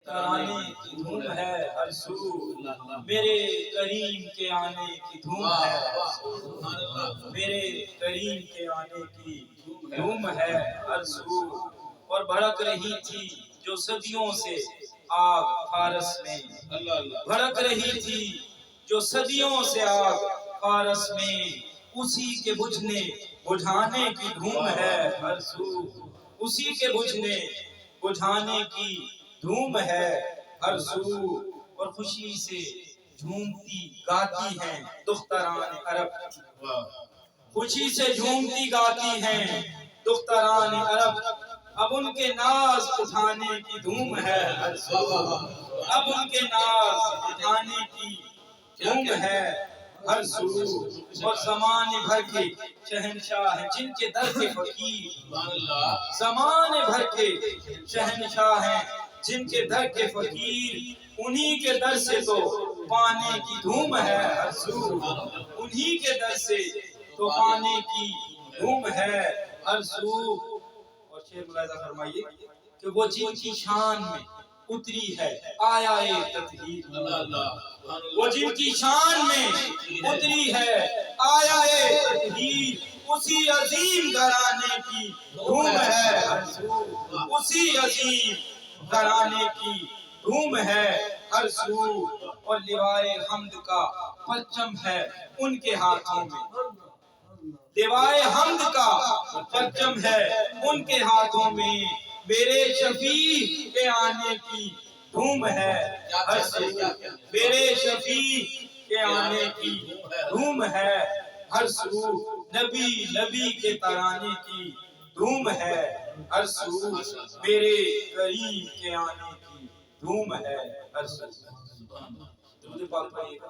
ترانے کی دھوم ہے ہر سو، میرے کریم کے آنے کی دھوم ہے، میرے کریم کے آنے کی دھوم ہے ہر سو۔ اور بھڑک رہی تھی جو صدیوں سے آگ فارس میں، بھڑک رہی تھی جو صدیوں سے آگ فارس میں، اسی کے بجھانے کی دھوم ہے ہر سو، اسی کے بجھانے کی دھوم ہے ہر سو۔ اور خوشی سے جھومتی گاتی ہیں دختران عرب، خوشی سے جھومتی گاتی ہیں دختران عرب، اب ان کے ناز اٹھانے کی دھوم ہے ہر سو، اب ان کے ناز اٹھانے کی دھوم ہے ہر سو۔ اور زمانے بھر کے شہنشاہ ہیں جن کے در کے فقیر، زمانے بھر کے شہنشاہ ہیں جن کے در کے فقیر، انہی کے در سے تو پانے کی دھوم ہے ہر سو، انہی کے در سے تو پانے کی دھوم ہے ہر سو۔ اور شعر ملاحظہ فرمائیے کہ وہ جن کی شان میں اتری ہے آیا تطہیر، وہ جن کی شان میں اتری ہے آیا تطہیر، اسی عظیم گھرانے کی دھوم ہے ہر سو، اسی عظیم گھرانے کی دھوم ہے ہر سو۔ اور لوائے حمد کا پرچم ہے ان کے ہاتھوں میں، لوائے حمد کا پرچم ہے ان کے ہاتھوں میں، میرے شفیع کے آنے کی دھوم ہے ہر سو، میرے شفیع کے آنے کی دھوم ہے ہر سو، نبی کے ترانے کی دھوم ہے ہر سو، میرے کریم کے آنے کی دھوم ہے ہر سو۔ درود پاک پڑھیے گا۔